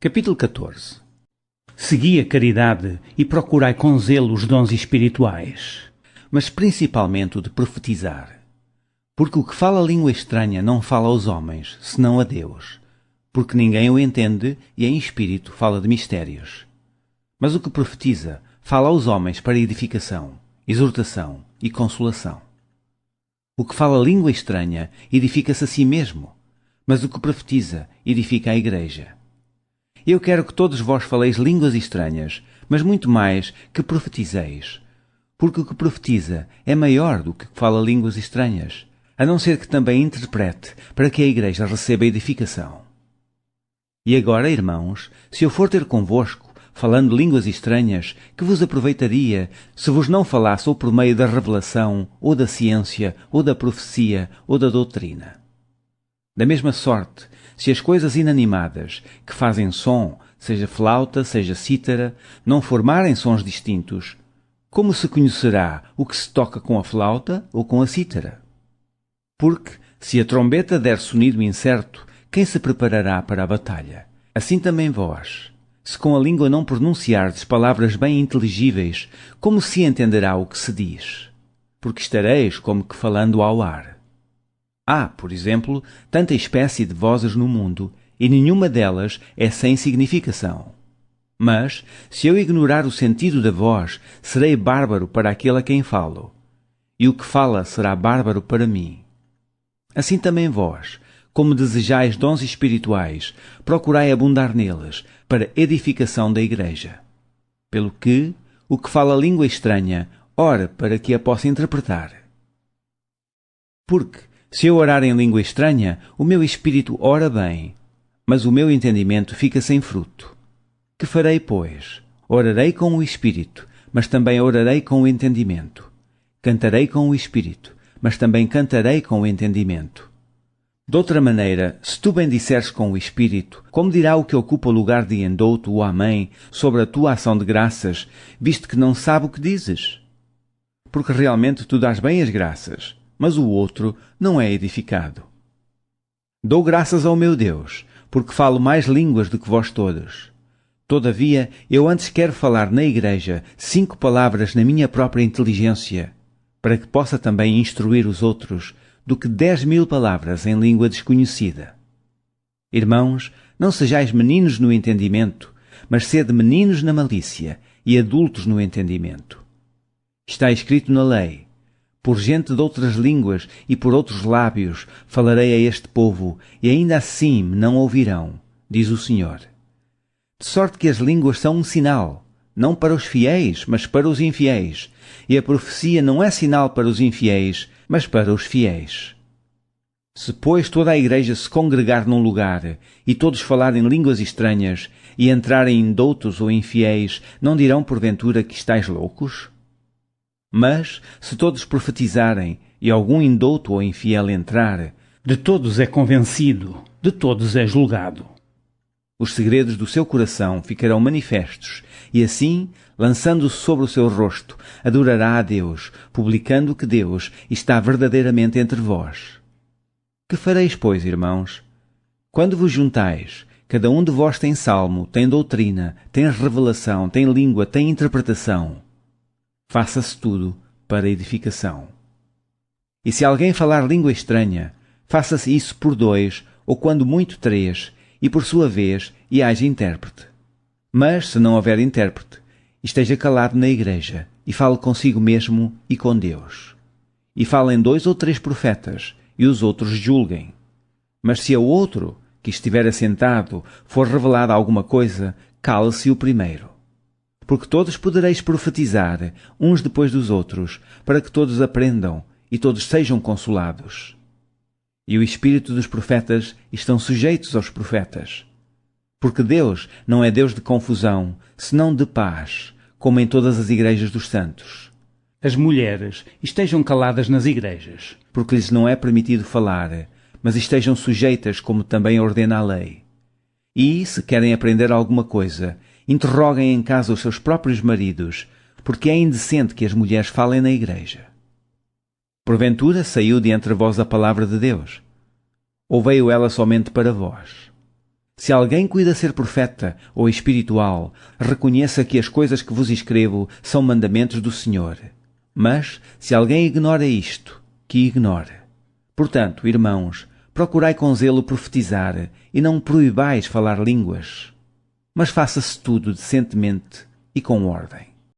Capítulo 14. Segui a caridade e procurai com zelo os dons espirituais, mas principalmente o de profetizar. Porque o que fala língua estranha não fala aos homens, senão a Deus, porque ninguém o entende e em espírito fala de mistérios. Mas o que profetiza fala aos homens para edificação, exortação e consolação. O que fala língua estranha edifica-se a si mesmo, mas o que profetiza edifica a igreja. Eu quero que todos vós faleis línguas estranhas, mas muito mais que profetizeis, porque o que profetiza é maior do que fala línguas estranhas, a não ser que também interprete para que a igreja receba edificação. E agora, irmãos, se eu for ter convosco, falando línguas estranhas, que vos aproveitaria se vos não falasse ou por meio da revelação, ou da ciência, ou da profecia, ou da doutrina? Da mesma sorte, se as coisas inanimadas, que fazem som, seja flauta, seja cítara, não formarem sons distintos, como se conhecerá o que se toca com a flauta ou com a cítara? Porque, se a trombeta der sonido incerto, quem se preparará para a batalha? Assim também vós, se com a língua não pronunciardes palavras bem inteligíveis, como se entenderá o que se diz? Porque estareis como que falando ao ar. Há, por exemplo, tanta espécie de vozes no mundo, e nenhuma delas é sem significação. Mas, se eu ignorar o sentido da voz, serei bárbaro para aquele a quem falo, e o que fala será bárbaro para mim. Assim também vós, como desejais dons espirituais, procurai abundar neles, para edificação da igreja. Pelo que, o que fala língua estranha, ora para que a possa interpretar. Porque, se eu orar em língua estranha, o meu espírito ora bem, mas o meu entendimento fica sem fruto. Que farei, pois? Orarei com o espírito, mas também orarei com o entendimento. Cantarei com o espírito, mas também cantarei com o entendimento. De outra maneira, se tu bendisseres com o espírito, como dirá o que ocupa o lugar de endouto ou amém sobre a tua ação de graças, visto que não sabe o que dizes? Porque realmente tu dás bem as graças, mas o outro não é edificado. Dou graças ao meu Deus, porque falo mais línguas do que vós todos. Todavia, eu antes quero falar na igreja 5 palavras na minha própria inteligência, para que possa também instruir os outros, do que 10.000 palavras em língua desconhecida. Irmãos, não sejais meninos no entendimento, mas sede meninos na malícia e adultos no entendimento. Está escrito na lei: por gente de outras línguas e por outros lábios falarei a este povo, e ainda assim me não ouvirão, diz o Senhor. De sorte que as línguas são um sinal, não para os fiéis, mas para os infiéis, e a profecia não é sinal para os infiéis, mas para os fiéis. Se, pois, toda a igreja se congregar num lugar, e todos falarem línguas estranhas, e entrarem indoutos ou infiéis, não dirão porventura que estáis loucos? Mas, se todos profetizarem, e algum indouto ou infiel entrar, de todos é convencido, de todos é julgado. Os segredos do seu coração ficarão manifestos, e assim, lançando-se sobre o seu rosto, adorará a Deus, publicando que Deus está verdadeiramente entre vós. Que fareis, pois, irmãos? Quando vos juntais, cada um de vós tem salmo, tem doutrina, tem revelação, tem língua, tem interpretação. Faça-se tudo para edificação. E se alguém falar língua estranha, faça-se isso por 2, ou quando muito 3, e por sua vez, e haja intérprete. Mas, se não houver intérprete, esteja calado na igreja, e fale consigo mesmo e com Deus. E falem 2 ou 3 profetas, e os outros julguem. Mas se ao outro, que estiver assentado, for revelada alguma coisa, cale-se o primeiro. Porque todos podereis profetizar, uns depois dos outros, para que todos aprendam, e todos sejam consolados. E o espírito dos profetas estão sujeitos aos profetas. Porque Deus não é Deus de confusão, senão de paz, como em todas as igrejas dos santos. As mulheres estejam caladas nas igrejas, porque lhes não é permitido falar, mas estejam sujeitas como também ordena a lei. E, se querem aprender alguma coisa, interroguem em casa os seus próprios maridos, porque é indecente que as mulheres falem na igreja. Porventura saiu de entre vós a palavra de Deus? Ou veio ela somente para vós? Se alguém cuida ser profeta ou espiritual, reconheça que as coisas que vos escrevo são mandamentos do Senhor. Mas, se alguém ignora isto, que ignore. Portanto, irmãos, procurai com zelo profetizar e não proibais falar línguas. Mas faça-se tudo decentemente e com ordem.